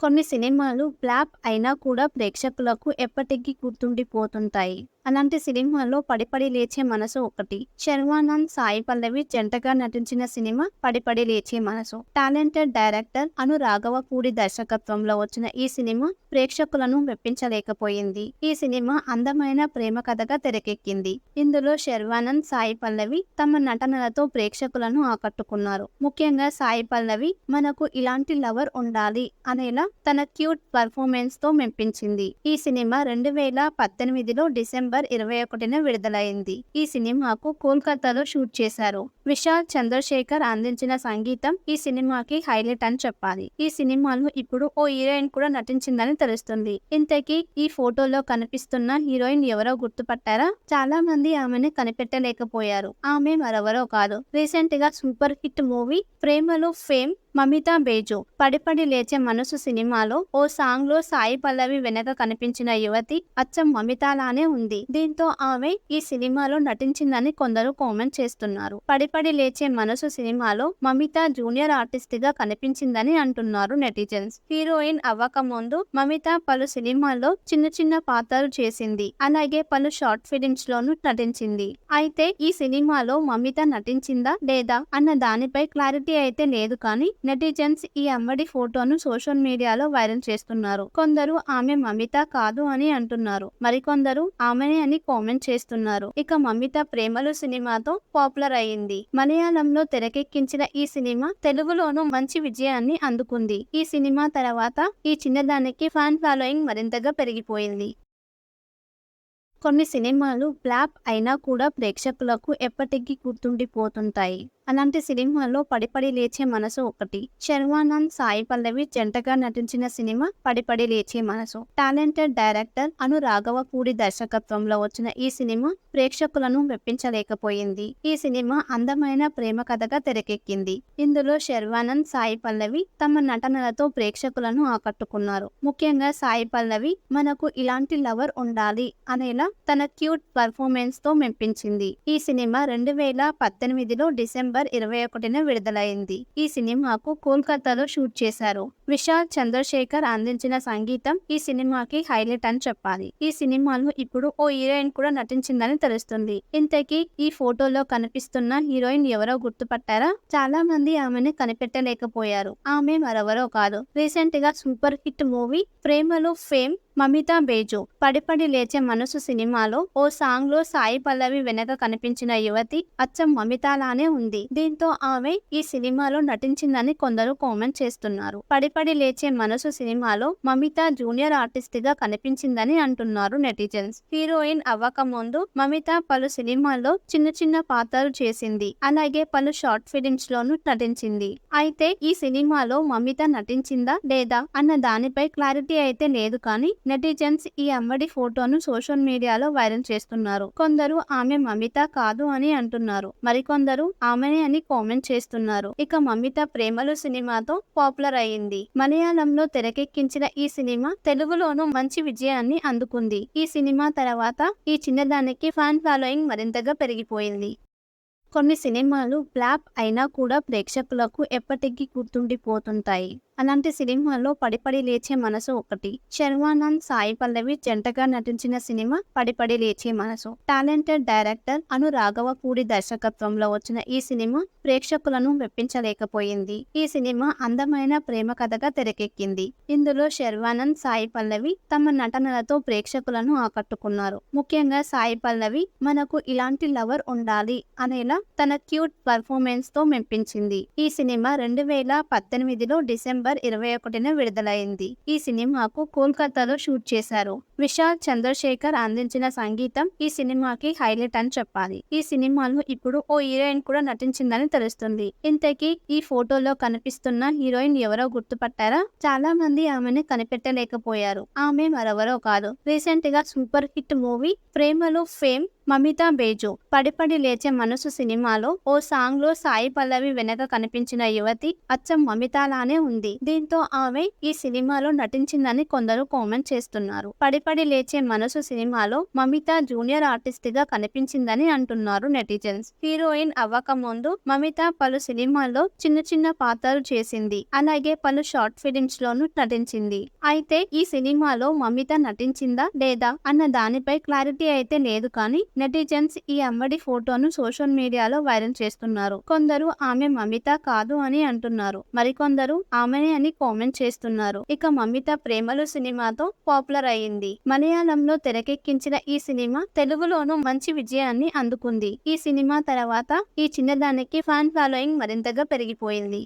కొన్ని సినిమాలు ఫ్లాప్ అయినా కూడా ప్రేక్షకులకు ఎప్పటికీ గుర్తుండిపోతుంటాయి. అలాంటి సినిమాల్లో 'పడి పడి లేచే మనసు' ఒకటి. శర్వానంద్, సాయి పల్లవి జంటగా నటించిన సినిమా 'పడి పడి లేచే మనసు'. టాలెంటెడ్ డైరెక్టర్ అను రాఘవపూడి దర్శకత్వంలో వచ్చిన ఈ సినిమా ప్రేక్షకులను మెప్పించలేకపోయింది. ఈ సినిమా అందమైన ప్రేమ కథగా తెరకెక్కింది. ఇందులో శర్వానంద్, సాయి పల్లవి తమ నటనలతో ప్రేక్షకులను ఆకట్టుకున్నారు. ముఖ్యంగా సాయి పల్లవి మనకు ఇలాంటి లవర్ ఉండాలి అనేలా తన క్యూట్ పర్ఫార్మెన్స్ తో మెప్పించింది. ఈ సినిమా 2018లో డిసెంబర్ 21న విడుదలైంది. ఈ సినిమాకు కోల్కతాలో షూట్ చేశారు. విశాల్ చంద్రశేఖర్ అందించిన సంగీతం ఈ సినిమాకి హైలైట్ అని చెప్పాలి. ఈ సినిమాలో ఇప్పుడు ఓ హీరోయిన్ కూడా నటించిందని తెలుస్తుంది. ఇంతకీ ఈ ఫోటోలో కనిపిస్తున్న హీరోయిన్ ఎవరో గుర్తుపట్టారా? చాలా మంది ఆమెను కనిపెట్టలేకపోయారు. ఆమె మరెవరో కాదు, రీసెంట్ గా సూపర్ హిట్ మూవీ ప్రేమలో ఫేమ్ మమితా బేజో. 'పడి పడి లేచే మనసు' సినిమాలో ఓ సాంగ్ లో సాయి పల్లవి వెనక కనిపించిన యువతి అచ్చం మమితాలానే ఉంది. దీంతో ఆమె ఈ సినిమాలో నటించిందని కొందరు కామెంట్ చేస్తున్నారు. 'పడి పడి లేచే మనసు' సినిమాలో మమితా జూనియర్ ఆర్టిస్ట్ గా కనిపించిందని అంటున్నారు నెటిజన్స్. హీరోయిన్ అవ్వక ముందు మమితా పలు సినిమాల్లో చిన్న చిన్న పాత్రలు చేసింది. అలాగే పలు షార్ట్ ఫిలిమ్స్ లోనూ నటించింది. అయితే ఈ సినిమాలో మమితా నటించిందా లేదా అన్న దానిపై క్లారిటీ అయితే లేదు, కానీ నెటిజన్స్ ఈ అమ్మడి ఫోటోను సోషల్ మీడియాలో వైరల్ చేస్తున్నారు. కొందరు ఆమె మమితా కాదు అని అంటున్నారు. మరికొందరు ఆమెనే అని కామెంట్ చేస్తున్నారు. ఇక మమితా 'ప్రేమలు' సినిమాతో పాపులర్ అయ్యింది. మలయాళంలో తెరకెక్కించిన ఈ సినిమా తెలుగులోనూ మంచి విజయాన్ని అందుకుంది. ఈ సినిమా తర్వాత ఈ చిన్నదానికి ఫ్యాన్ ఫాలోయింగ్ మరింతగా పెరిగిపోయింది. కొన్ని సినిమాలు ఫ్లాప్ అయినా కూడా ప్రేక్షకులకు ఎప్పటికీ గుర్తుండిపోతుంటాయి. అలాంటి సినిమాల్లో 'పడి పడి లేచే మనసు' ఒకటి. శర్వానంద్, సాయి పల్లవి జంటగా నటించిన సినిమా 'పడి పడి లేచే మనసు'. టాలెంటెడ్ డైరెక్టర్ అను రాఘవపూడి దర్శకత్వంలో వచ్చిన ఈ సినిమా ప్రేక్షకులను మెప్పించలేకపోయింది. ఈ సినిమా అందమైన ప్రేమ కథగా తెరకెక్కింది. ఇందులో శర్వానంద్, సాయి పల్లవి తమ నటనలతో ప్రేక్షకులను ఆకట్టుకున్నారు. ముఖ్యంగా సాయి పల్లవి మనకు ఇలాంటి లవర్ ఉండాలి అనేలా తన క్యూట్ పర్ఫార్మెన్స్ తో మెప్పించింది. ఈ సినిమా 2018లో డిసెంబర్ 21న విడుదలైంది. ఈ సినిమాకు కోల్కతాలో షూట్ చేశారు. విశాల్ చంద్రశేఖర్ అందించిన సంగీతం ఈ సినిమాకి హైలైట్ అని చెప్పాలి. ఈ సినిమాలో ఇప్పుడు ఓ హీరోయిన్ కూడా నటించిందని తెలుస్తుంది. ఇంతకీ ఈ ఫోటోలో కనిపిస్తున్న హీరోయిన్ ఎవరో గుర్తుపట్టారా? చాలా మంది ఆమెను కనిపెట్టలేకపోయారు. ఆమె మరెవరో కాదు, రీసెంట్ గా సూపర్ హిట్ మూవీ ప్రేమలో ఫేమ్ మమితా బేజో. 'పడి పడి లేచే మనసు' సినిమాలో ఓ సాంగ్ లో సాయి పల్లవి వెనక కనిపించిన యువతి అచ్చం మమితాలానే ఉంది. దీంతో ఆమె ఈ సినిమాలో నటించిందని కొందరు కామెంట్ చేస్తున్నారు. 'పడి పడి లేచే మనసు' సినిమాలో మమితా జూనియర్ ఆర్టిస్ట్ గా కనిపించిందని అంటున్నారు నెటిజన్స్. హీరోయిన్ అవ్వక ముందు మమితా పలు సినిమాల్లో చిన్న చిన్న పాత్రలు చేసింది. అలాగే పలు షార్ట్ ఫిలిమ్స్ లోనూ నటించింది. అయితే ఈ సినిమాలో మమితా నటించిందా లేదా అన్న దానిపై క్లారిటీ అయితే లేదు, కానీ నెటిజన్స్ ఈ అమ్మడి ఫోటోను సోషల్ మీడియాలో వైరల్ చేస్తున్నారు. కొందరు ఆమె మమితా కాదు అని అంటున్నారు. మరికొందరు ఆమెనే అని కామెంట్ చేస్తున్నారు. ఇక మమితా 'ప్రేమలు' సినిమాతో పాపులర్ అయ్యింది. మలయాళంలో తెరకెక్కించిన ఈ సినిమా తెలుగులోనూ మంచి విజయాన్ని అందుకుంది. ఈ సినిమా తర్వాత ఈ చిన్నదానికి ఫ్యాన్ ఫాలోయింగ్ మరింతగా పెరిగిపోయింది. కొన్ని సినిమాలు ఫ్లాప్ అయినా కూడా ప్రేక్షకులకు ఎప్పటికీ గుర్తుండిపోతుంటాయి. అలాంటి సినిమాల్లో 'పడి పడి లేచే మనసు' ఒకటి. శర్వానంద్, సాయి పల్లవి జంటగా నటించిన సినిమా 'పడి పడి లేచే మనసు'. టాలెంటెడ్ డైరెక్టర్ అను రాఘవపూడి దర్శకత్వంలో వచ్చిన ఈ సినిమా ప్రేక్షకులను మెప్పించలేకపోయింది. ఈ సినిమా అందమైన ప్రేమ కథగా తెరకెక్కింది. ఇందులో శర్వానంద్, సాయి పల్లవి తమ నటనలతో ప్రేక్షకులను ఆకట్టుకున్నారు. ముఖ్యంగా సాయి పల్లవి మనకు ఇలాంటి లవర్ ఉండాలి అనేలా తన క్యూట్ పర్ఫార్మెన్స్ తో మెప్పించింది. ఈ సినిమా 2018లో డిసెంబర్ 21న విడుదలైంది. ఈ సినిమాకు కోల్కతాలో షూట్ చేశారు. విశాల్ చంద్రశేఖర్ అందించిన సంగీతం ఈ సినిమాకి హైలైట్ అని చెప్పాలి. ఈ సినిమాలో ఇప్పుడు ఓ హీరోయిన్ కూడా నటించిందని తెలుస్తుంది. ఇంతకీ ఈ ఫోటోలో కనిపిస్తున్న హీరోయిన్ ఎవరో గుర్తుపట్టారా? చాలా మంది ఆమెను కనిపెట్టలేకపోయారు. ఆమె మరెవరో కాదు, రీసెంట్ గా సూపర్ హిట్ మూవీ ప్రేమలో ఫేమ్ మమితా బేజో పడిపడి లేచే మనసు సినిమాలో ఓ సాంగ్ లో సాయి పల్లవి వెనక కనిపించిన యువతి అచ్చం మమితాలానే ఉంది. దీంతో ఆమె ఈ సినిమాలో నటించిందని కొందరు కామెంట్ చేస్తున్నారు. పడిపడి లేచే మనసు సినిమాలో మమిత జూనియర్ ఆర్టిస్ట్ గా కనిపించిందని అంటున్నారు నెటిజన్స్. హీరోయిన్ అవ్వక ముందు మమిత పలు సినిమాల్లో చిన్న చిన్న పాత్రలు చేసింది. అలాగే పలు షార్ట్ ఫిలిమ్స్ లోనూ నటించింది. అయితే ఈ సినిమాలో మమిత నటించిందా లేదా అన్న దానిపై క్లారిటీ అయితే లేదు, కానీ నెటిజన్స్ ఈ అమ్మడి ఫోటోను సోషల్ మీడియాలో వైరల్ చేస్తున్నారు. కొందరు ఆమె మమిత కాదు అని అంటున్నారు, మరికొందరు ఆమెనే అని కామెంట్ చేస్తున్నారు. ఇక మమిత ప్రేమలు సినిమాతో పాపులర్ అయ్యింది. మలయాళంలో తెరకెక్కించిన ఈ సినిమా తెలుగులోనూ మంచి విజయాన్ని అందుకుంది. ఈ సినిమా తర్వాత ఈ చిన్నదానికి ఫ్యాన్ ఫాలోయింగ్ మరింతగా పెరిగిపోయింది.